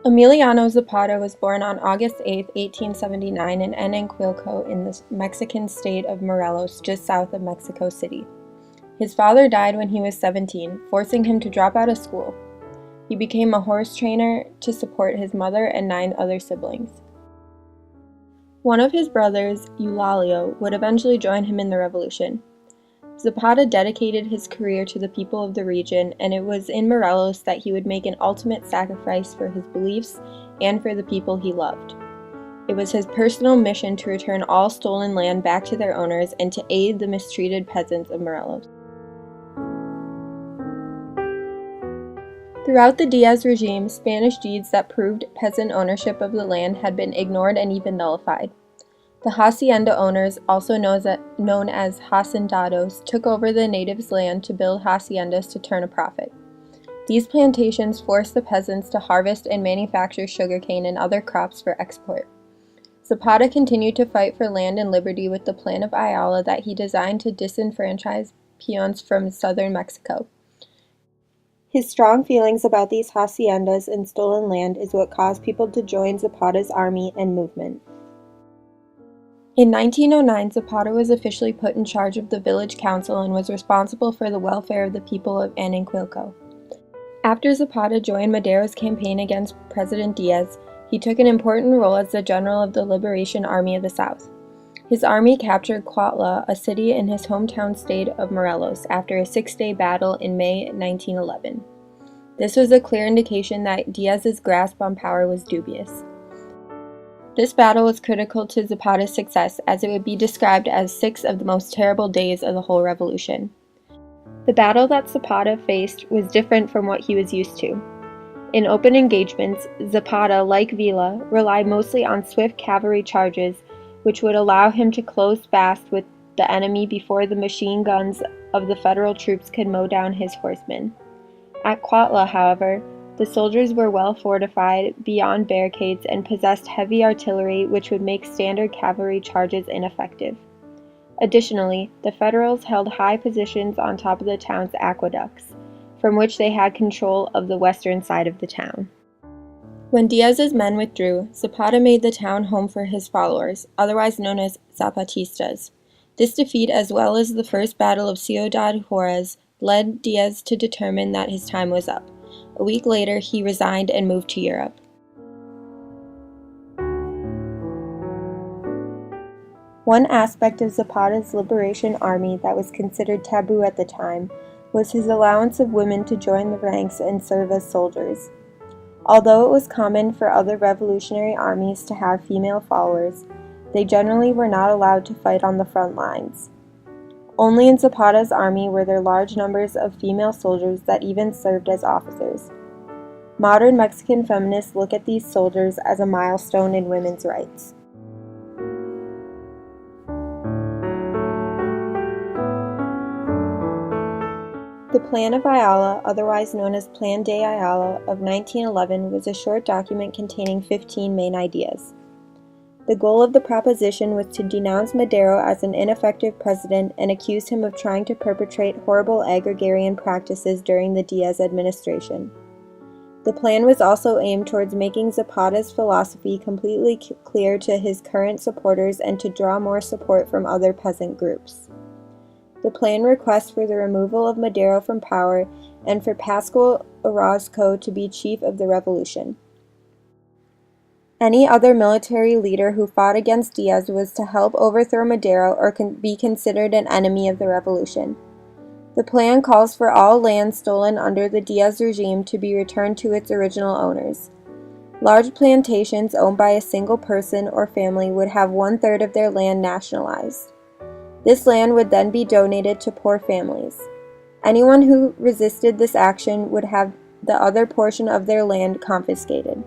Emiliano Zapata was born on August 8, 1879 in Enanquilco in the Mexican state of Morelos, just south of Mexico City. His father died when he was 17, forcing him to drop out of school. He became a horse trainer to support his mother and 9 other siblings. One of his brothers, Eulalio, would eventually join him in the revolution. Zapata dedicated his career to the people of the region, and it was in Morelos that he would make an ultimate sacrifice for his beliefs and for the people he loved. It was his personal mission to return all stolen land back to their owners and to aid the mistreated peasants of Morelos. Throughout the Diaz regime, Spanish deeds that proved peasant ownership of the land had been ignored and even nullified. The hacienda owners, also known as hacendados, took over the natives' land to build haciendas to turn a profit. These plantations forced the peasants to harvest and manufacture sugarcane and other crops for export. Zapata continued to fight for land and liberty with the Plan of Ayala that he designed to disenfranchise peons from southern Mexico. His strong feelings about these haciendas and stolen land is what caused people to join Zapata's army and movement. In 1909, Zapata was officially put in charge of the village council and was responsible for the welfare of the people of Enanquilco. After Zapata joined Madero's campaign against President Diaz, he took an important role as the general of the Liberation Army of the South. His army captured Cuautla, a city in his hometown state of Morelos, after a 6-day battle in May 1911. This was a clear indication that Diaz's grasp on power was dubious. This battle was critical to Zapata's success, as it would be described as 6 of the most terrible days of the whole revolution. The battle that Zapata faced was different from what he was used to. In open engagements, Zapata, like Villa, relied mostly on swift cavalry charges, which would allow him to close fast with the enemy before the machine guns of the federal troops could mow down his horsemen. At Cuautla, however, the soldiers were well fortified beyond barricades and possessed heavy artillery which would make standard cavalry charges ineffective. Additionally, the Federals held high positions on top of the town's aqueducts, from which they had control of the western side of the town. When Diaz's men withdrew, Zapata made the town home for his followers, otherwise known as Zapatistas. This defeat, as well as the First Battle of Ciudad Juarez, led Diaz to determine that his time was up. A week later, he resigned and moved to Europe. One aspect of Zapata's liberation army that was considered taboo at the time was his allowance of women to join the ranks and serve as soldiers. Although it was common for other revolutionary armies to have female followers, they generally were not allowed to fight on the front lines. Only in Zapata's army were there large numbers of female soldiers that even served as officers. Modern Mexican feminists look at these soldiers as a milestone in women's rights. The Plan of Ayala, otherwise known as Plan de Ayala, of 1911 was a short document containing 15 main ideas. The goal of the proposition was to denounce Madero as an ineffective president and accuse him of trying to perpetrate horrible agrarian practices during the Diaz administration. The plan was also aimed towards making Zapata's philosophy completely clear to his current supporters and to draw more support from other peasant groups. The plan requests for the removal of Madero from power and for Pascual Orozco to be chief of the revolution. Any other military leader who fought against Diaz was to help overthrow Madero or be considered an enemy of the revolution. The plan calls for all land stolen under the Diaz regime to be returned to its original owners. Large plantations owned by a single person or family would have 1/3 of their land nationalized. This land would then be donated to poor families. Anyone who resisted this action would have the other portion of their land confiscated.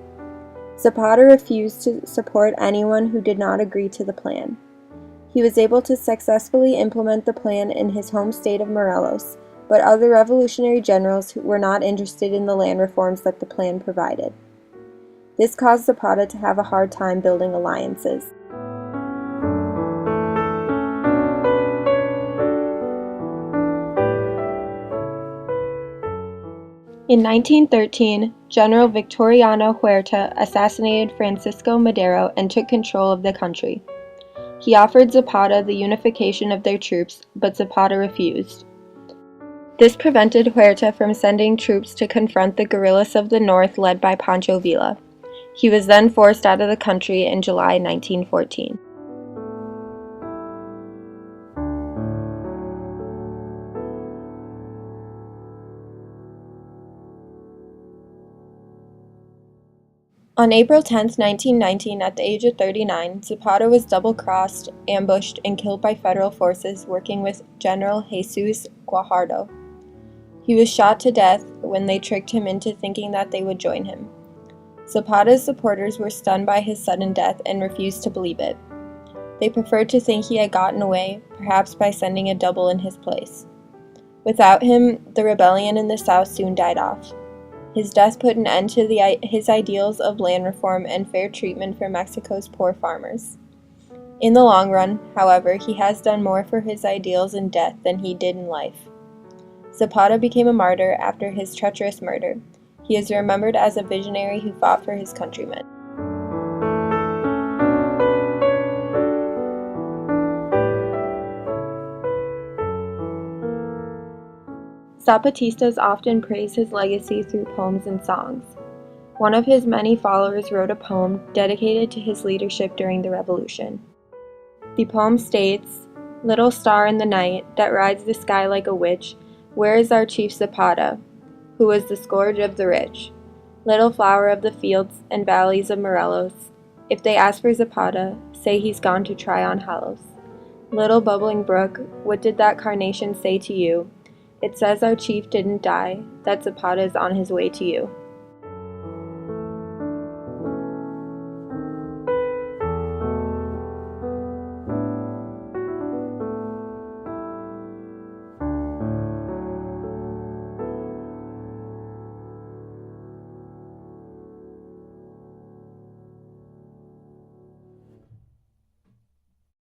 Zapata refused to support anyone who did not agree to the plan. He was able to successfully implement the plan in his home state of Morelos, but other revolutionary generals were not interested in the land reforms that the plan provided. This caused Zapata to have a hard time building alliances. In 1913, General Victoriano Huerta assassinated Francisco Madero and took control of the country. He offered Zapata the unification of their troops, but Zapata refused. This prevented Huerta from sending troops to confront the guerrillas of the north led by Pancho Villa. He was then forced out of the country in July 1914. On April 10, 1919, at the age of 39, Zapata was double-crossed, ambushed, and killed by federal forces working with General Jesus Guajardo. He was shot to death when they tricked him into thinking that they would join him. Zapata's supporters were stunned by his sudden death and refused to believe it. They preferred to think he had gotten away, perhaps by sending a double in his place. Without him, the rebellion in the South soon died off. His death put an end to his ideals of land reform and fair treatment for Mexico's poor farmers. In the long run, however, he has done more for his ideals in death than he did in life. Zapata became a martyr after his treacherous murder. He is remembered as a visionary who fought for his countrymen. Zapatistas often praise his legacy through poems and songs. One of his many followers wrote a poem dedicated to his leadership during the revolution. The poem states, "Little star in the night that rides the sky like a witch, where is our chief Zapata, who was the scourge of the rich? Little flower of the fields and valleys of Morelos, if they ask for Zapata, say he's gone to try on Jalos. Little bubbling brook, what did that carnation say to you? It says our chief didn't die, that Zapata is on his way to you."